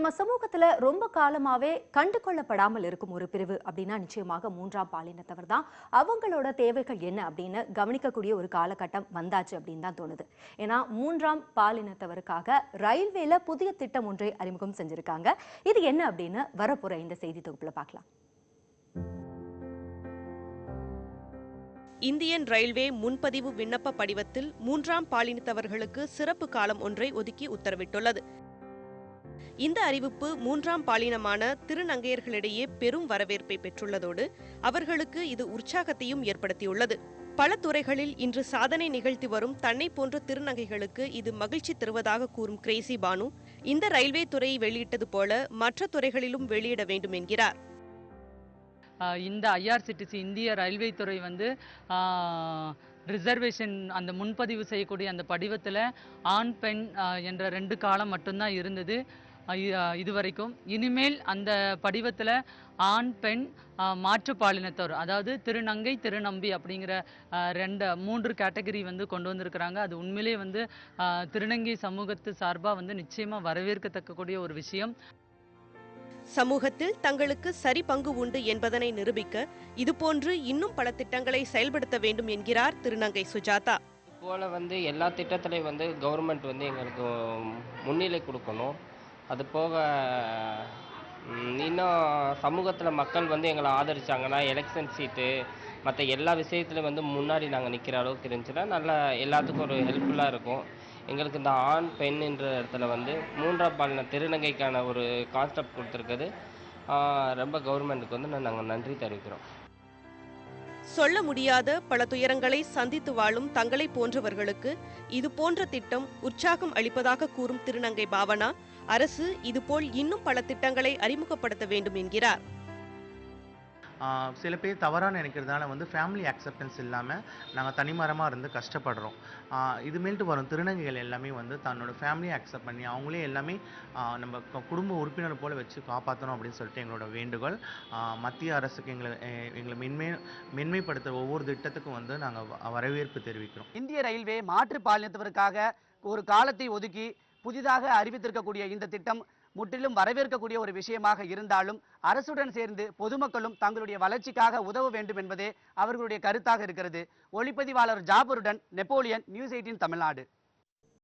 நம்ம சமூகத்துல ரொம்ப காலமாவே கண்டு கொள்ளப்படாமல் இருக்கும் ஒரு பிரிவு அப்படின்னா நிச்சயமாக மூன்றாம் பாலினத்தவர் தான். அவங்களோட தேவைகள் என்ன அப்படின்னு கவனிக்கக்கூடிய ஒரு காலகட்டம் வந்தாச்சு அப்படின்னு தான் தோணுது. ஏன்னா மூன்றாம் பாலினத்தவருக்காக ரயில்வேல புதிய திட்டம் ஒன்றை அறிமுகம் செஞ்சிருக்காங்க. இது என்ன அப்படின்னு வரப்போற இந்த செய்தி தொகுப்புல பார்க்கலாம். இந்தியன் ரயில்வே முன்பதிவு விண்ணப்ப படிவத்தில் மூன்றாம் பாலினத்தவர்களுக்கு சிறப்பு காலம் ஒன்றை ஒதுக்கி உத்தரவிட்டுள்ளது. இந்த அறிவிப்பு மூன்றாம் பாலினமான திருநங்கையர்களிடையே பெரும் வரவேற்பை பெற்றுள்ளதோடு அவர்களுக்கு இது உற்சாகத்தையும் ஏற்படுத்தியுள்ளது. பல துறைகளில் இன்று சாதனை நிகழ்த்தி வரும் தன்னை போன்ற திருநங்கைகளுக்கு இது மகிழ்ச்சி தருவதாக கூறும் கிரேசி பானு, இந்த ரயில்வே துறையை வெளியிட்டது போல மற்ற துறைகளிலும் வெளியிட வேண்டும் என்கிறார். இந்த ஐஆர்சிடிசி இந்திய ரயில்வே துறை வந்து ரிசர்வேஷன் அந்த முன்பதிவு செய்யக்கூடிய அந்த படிவத்தில் ஆண் பெண் என்ற 2 காலம் மட்டும்தான் இருந்தது இதுவரைக்கும். இனிமேல் அந்த படிவத்தில் ஆண் பெண் மாற்றுப்பாலினத்தோர், அதாவது திருநங்கை திருநம்பி அப்படிங்கிற 3 கேட்டகரி வந்து கொண்டு வந்திருக்கிறாங்க. அது உண்மையிலே வந்து திருநங்கை சமூகத்து சார்பாக வந்து நிச்சயமாக வரவேற்கத்தக்கக்கூடிய ஒரு விஷயம். சமூகத்தில் தங்களுக்கு சரி பங்கு உண்டு என்பதனை நிரூபிக்க இதுபோன்று இன்னும் பல திட்டங்களை செயல்படுத்த வேண்டும் என்கிறார் திருநங்கை சுஜாதா. போல வந்து எல்லா திட்டத்திலையும் வந்து கவர்மெண்ட் வந்து எங்களுக்கு முன்னிலை கொடுக்கணும். அது போக இன்னும் சமூகத்தில் மக்கள் வந்து எங்களை ஆதரிச்சாங்கன்னா எலெக்ஷன் சீட்டு மற்ற எல்லா விஷயத்துலையும் வந்து முன்னாடி நாங்கள் நிற்கிற அளவுக்கு இருந்துச்சுன்னா நல்லா எல்லாத்துக்கும் ஒரு ஹெல்ப்ஃபுல்லாக இருக்கும். எங்களுக்கு இந்த ஆண் பெண் என்ற இடத்துல வந்து மூன்றாம் பாலின திருநங்கைக்கான ஒரு கான்செப்ட் கொடுத்துருக்குது. ரொம்ப கவர்மெண்ட்டுக்கு வந்து நாங்கள் நன்றி தெரிவிக்கிறோம். சொல்ல முடியாத பல துயரங்களை சந்தித்து வாழும் தங்களை போன்றவர்களுக்கு இது போன்ற திட்டம் உற்சாகம் அளிப்பதாக கூறும் திருநங்கை பாவனா, அரசு இதுபோல் இன்னும் பல திட்டங்களை அறிமுகப்படுத்த வேண்டும் என்கிறார். சில பேர் தவறாக நினைக்கிறதுனால வந்து ஃபேமிலி அக்செப்டன்ஸ் இல்லாமல் நாங்கள் தனிமரமாக இருந்து கஷ்டப்படுறோம். இதுமேல்ட்டு வரும் திருநங்கைகள் எல்லாமே வந்து தன்னோட ஃபேமிலியை அக்செப்ட் பண்ணி அவங்களே எல்லாமே நம்ம குடும்ப உறுப்பினர் போல் வச்சு காப்பாற்றணும் அப்படின்னு சொல்லிட்டு எங்களோட வேண்டுகோள். மத்திய அரசுக்கு எங்களை மென்மைப்படுத்துகிற ஒவ்வொரு திட்டத்துக்கும் வந்து நாங்கள் வரவேற்பு தெரிவிக்கிறோம். இந்திய ரயில்வே மாற்றுப்பாலினத்தவருக்காக ஒரு காலத்தை ஒதுக்கி புதிதாக அறிவித்திருக்கக்கூடிய இந்த திட்டம் முற்றிலும் வரவேற்கக்கூடிய ஒரு விஷயமாக இருந்தாலும் அரசுடன் சேர்ந்து பொதுமக்களும் தங்களுடைய வளர்ச்சிக்காக உதவ வேண்டும் என்பதே அவர்களுடைய கருத்தாக இருக்கிறது. ஒளிப்பதிவாளர் ஜாபருடன் நெப்போலியன், நியூஸ் 18 தமிழ்நாடு.